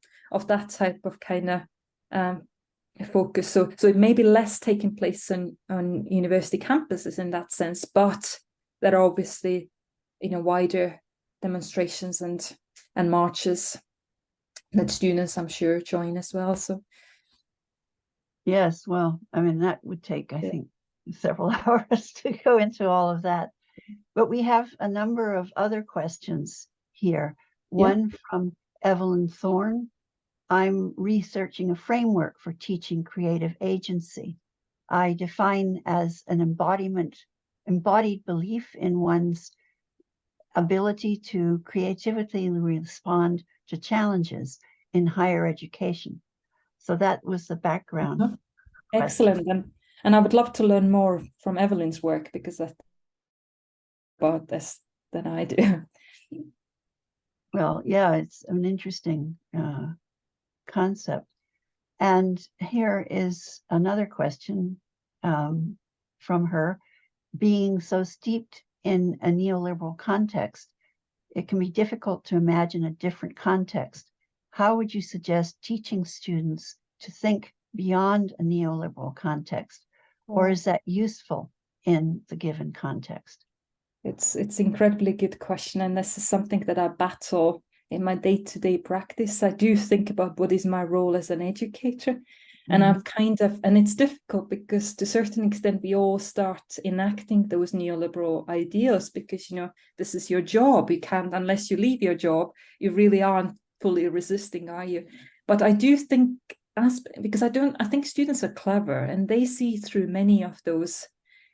that type of kind of focus. So it may be less taking place on university campuses in that sense, but there are obviously, you know, wider demonstrations and marches that students, I'm sure, join as well. So yes, well, I mean, that would take, I think, several hours to go into all of that. But we have a number of other questions here. One from Evelyn Thorne. I'm researching a framework for teaching creative agency. I define as an embodied belief in one's ability to creatively respond to challenges in higher education. So that was the background. Excellent. And I would love to learn more from Evelyn's work, because that's about this than I do. Well, yeah, it's an interesting concept. And here is another question from her. Being so steeped in a neoliberal context, it can be difficult to imagine a different context. How would you suggest teaching students to think beyond a neoliberal context, or is that useful in the given context? It's incredibly good question, and this is something that I battle in my day-to-day practice. I do think about what is my role as an educator, and I've and it's difficult because to a certain extent we all start enacting those neoliberal ideals because, you know, this is your job. You can't, unless you leave your job, you really aren't fully resisting, are you? But I do think, because I think students are clever and they see through many of those,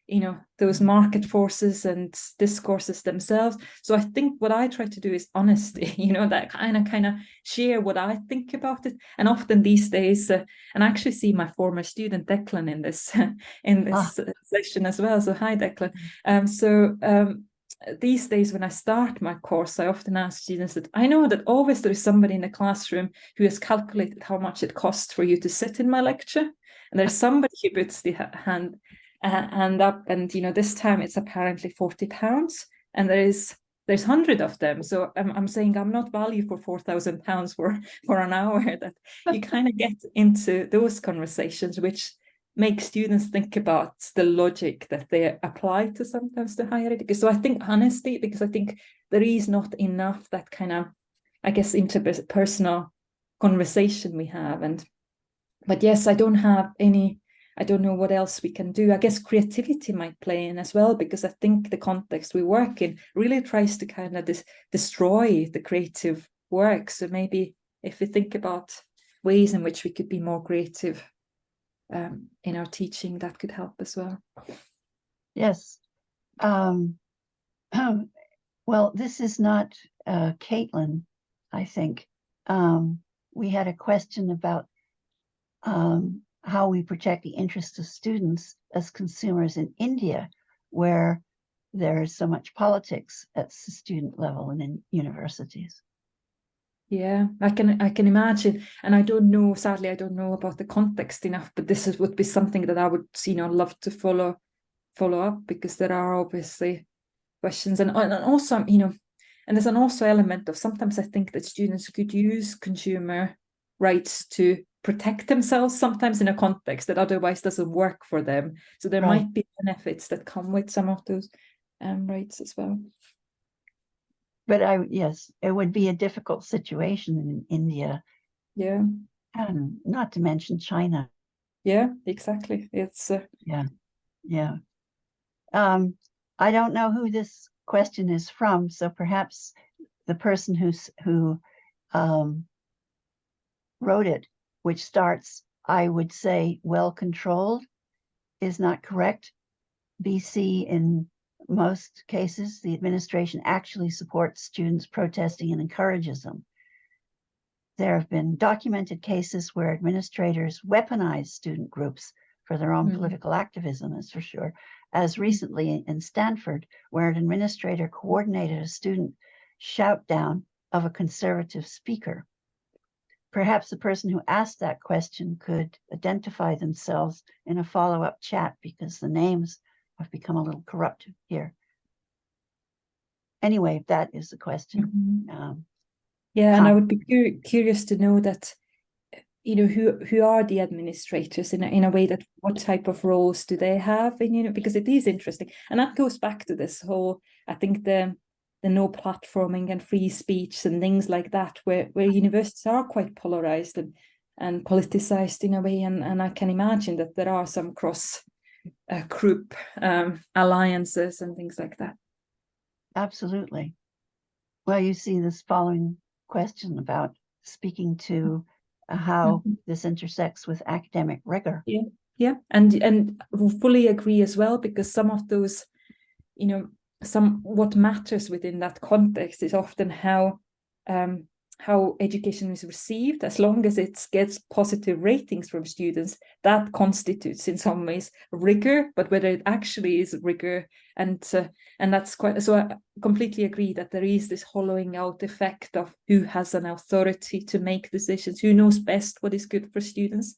you know, those market forces and discourses themselves. So I think what I try to do is honesty, you know, that kind of share what I think about it. And often these days, and I actually see my former student Declan in this session as well. So hi, Declan. These days when I start my course, I often ask students that I know that always there is somebody in the classroom who has calculated how much it costs for you to sit in my lecture. And there's somebody who puts the hand up, and you know, this time it's apparently £40, and there's 100 of them. So I'm saying I'm not value for £4,000 for an hour. That you kind of get into those conversations, which make students think about the logic that they apply to sometimes to higher education. So I think honesty, because I think there is not enough that kind of, I guess, interpersonal conversation we have. But yes, I don't know what else we can do. I guess creativity might play in as well, because I think the context we work in really tries to kind of destroy the creative work. So maybe if we think about ways in which we could be more creative in our teaching, that could help as well. Yes. Well, this is not Caitlin, I think. We had a question about how we protect the interests of students as consumers in India, where there is so much politics at the student level and in universities. Yeah, I can imagine, and I don't know. Sadly, I don't know about the context enough. But would be something that I would, you know, love to follow up, because there are obviously questions, and also, you know, and there's an also element of sometimes I think that students could use consumer rights to protect themselves sometimes in a context that otherwise doesn't work for them. So there might be benefits that come with some of those rights as well. But yes, it would be a difficult situation in India. Yeah. And not to mention China. Yeah, exactly. It's yeah. I don't know who this question is from, so perhaps the person who wrote it, which starts, I would say, well controlled, is not correct. BC, in most cases, the administration actually supports students protesting and encourages them. There have been documented cases where administrators weaponize student groups for their own political activism, that's for sure. As recently in Stanford, where an administrator coordinated a student shout down of a conservative speaker. Perhaps the person who asked that question could identify themselves in a follow-up chat, because the names have become a little corrupt here. Anyway, that is the question. Yeah, and I would be curious to know that, you know, who are the administrators in a way, that what type of roles do they have, and, you know, because it is interesting, and that goes back to this whole, I think the no platforming and free speech and things like that, where universities are quite polarized and politicized in a way, and I can imagine that there are some cross group alliances and things like that. Absolutely. Well, you see this following question about speaking to how this intersects with academic rigor. Yeah, and fully agree as well, because some of those, you know, what matters within that context is often how education is received. As long as it gets positive ratings from students, that constitutes in some ways rigor, but whether it actually is rigor, and that's quite, so I completely agree that there is this hollowing out effect of who has an authority to make decisions, who knows best what is good for students,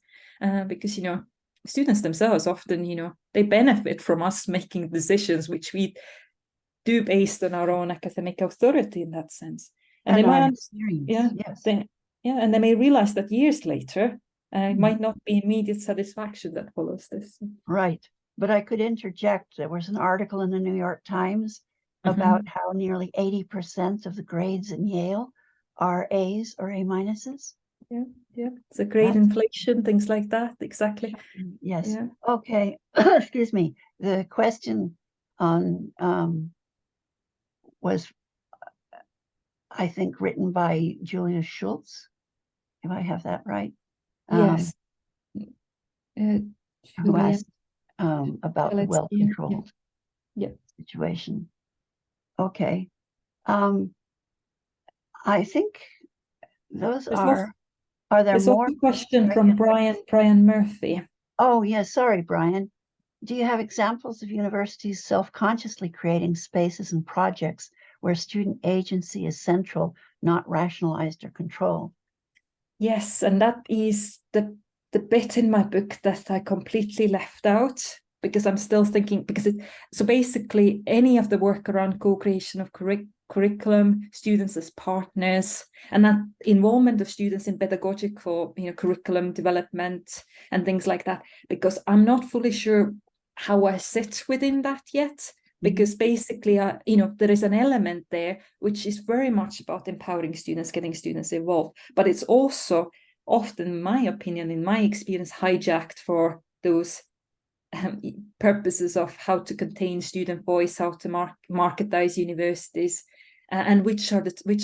because, you know, students themselves often, you know, they benefit from us making decisions which we do based on our own academic authority in that sense. And they might, experience. and they may realize that years later It might not be immediate satisfaction that follows this. Right. But I could interject. There was an article in the New York Times about how nearly 80% of the grades in Yale are A's or A minuses. Yeah, yeah. It's a grade inflation, things like that. Exactly. Yes. Yeah. Okay. Excuse me. The question on was, I think, written by Julia Schultz, if I have that right. Yes. Who Julia. asked about the well-controlled situation. Okay. I think those are there there's more? Also a question from Brian Murphy. Oh, yes. Sorry, Brian. Do you have examples of universities self-consciously creating spaces and projects where student agency is central, not rationalized or controlled? Yes, and that is the bit in my book that I completely left out, because I'm still thinking, so basically any of the work around co-creation of curriculum, students as partners, and that involvement of students in pedagogical, curriculum development and things like that, because I'm not fully sure how I sit within that yet. Because basically, there is an element there which is very much about empowering students, getting students involved, but it's also often, in my opinion, in my experience, hijacked for those purposes of how to contain student voice, how to marketize universities, and which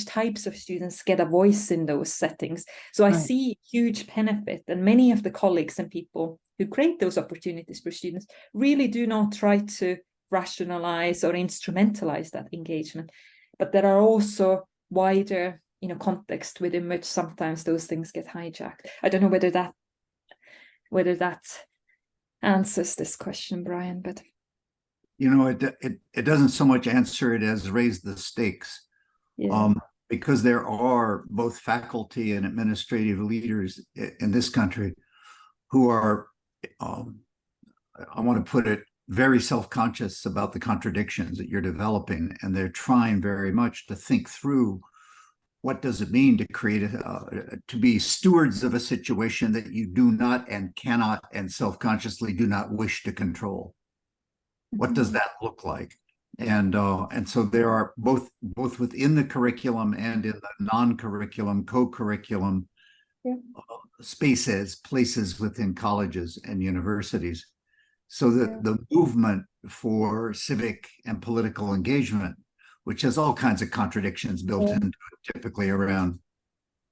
types of students get a voice in those settings. So I see huge benefit, and many of the colleagues and people who create those opportunities for students really do not try to rationalize or instrumentalize that engagement. But there are also wider, context within which sometimes those things get hijacked. I don't know whether that answers this question, Brian, but it doesn't so much answer it as raise the stakes. Because there are both faculty and administrative leaders in this country who are, I want to put it, very self-conscious about the contradictions that you're developing, and they're trying very much to think through what does it mean to create to be stewards of a situation that you do not and cannot and self-consciously do not wish to control. What does that look like? And so there are both within the curriculum and in the non-curriculum, co-curriculum spaces, places within colleges and universities. So the movement for civic and political engagement, which has all kinds of contradictions built into it, typically around,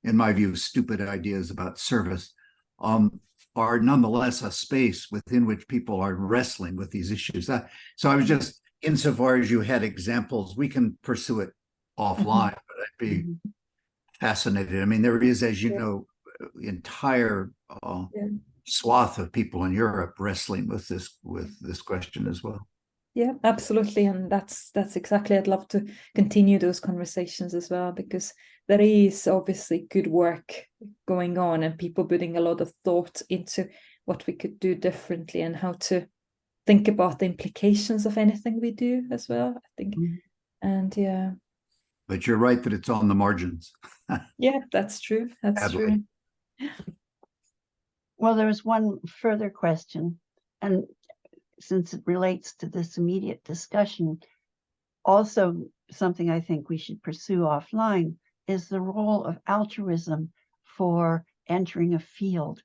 in my view, stupid ideas about service, are nonetheless a space within which people are wrestling with these issues. So I was just, insofar as you had examples, we can pursue it offline, but I'd be fascinated. I mean, there is, as you know, entire swath of people in Europe wrestling with this question as well. Yeah, absolutely. And that's exactly, I'd love to continue those conversations as well, because there is obviously good work going on and people putting a lot of thought into what we could do differently and how to think about the implications of anything we do as well, I think. And but you're right that it's on the margins. Yeah, that's true. That's true. Well, there was one further question, and since it relates to this immediate discussion, also something I think we should pursue offline is the role of altruism for entering a field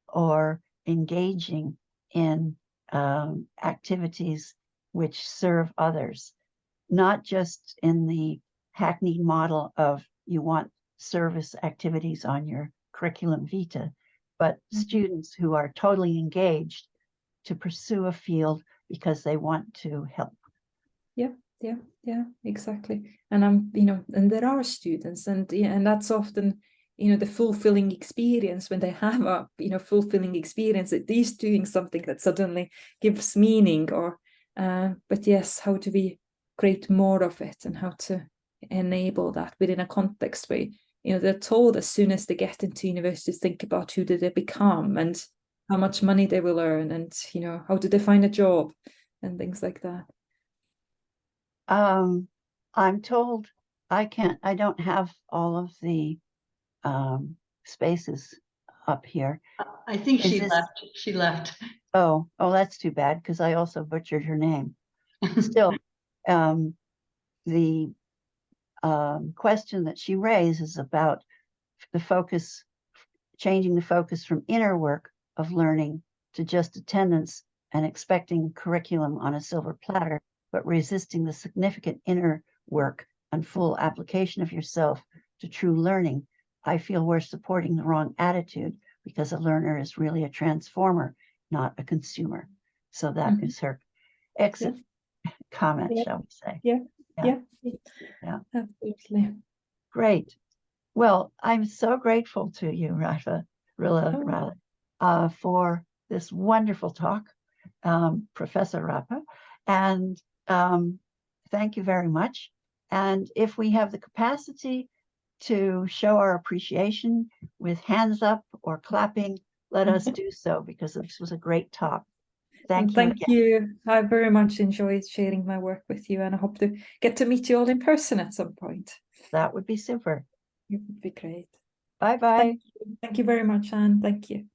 or engaging in activities which serve others, not just in the hackneyed model of you want service activities on your curriculum vitae, but students who are totally engaged to pursue a field because they want to help. Yeah, exactly. And and there are students, and that's often, the fulfilling experience when they have a, fulfilling experience. It is doing something that suddenly gives meaning, or, but yes, how do we create more of it, and how to enable that within a context where, they're told as soon as they get into university, think about who do they become and how much money they will earn, and how do they find a job and things like that. I'm told I don't have all of the spaces up here. I think Is she this- left. She left. Oh, that's too bad, because I also butchered her name. Still, the question that she raised is about the focus, changing the focus from inner work of learning to just attendance and expecting curriculum on a silver platter, but resisting the significant inner work and full application of yourself to true learning. I feel we're supporting the wrong attitude, because a learner is really a transformer, not a consumer. So that is her exit comment, shall we say. Yeah, absolutely. Great. Well, I'm so grateful to you, Rille, for this wonderful talk, Professor Raaper, and thank you very much. And if we have the capacity to show our appreciation with hands up or clapping, let us do so, because this was a great talk. Thank you. I very much enjoyed sharing my work with you, and I hope to get to meet you all in person at some point. That would be super. It would be great. Bye-bye. Thank you very much, Anne. Thank you.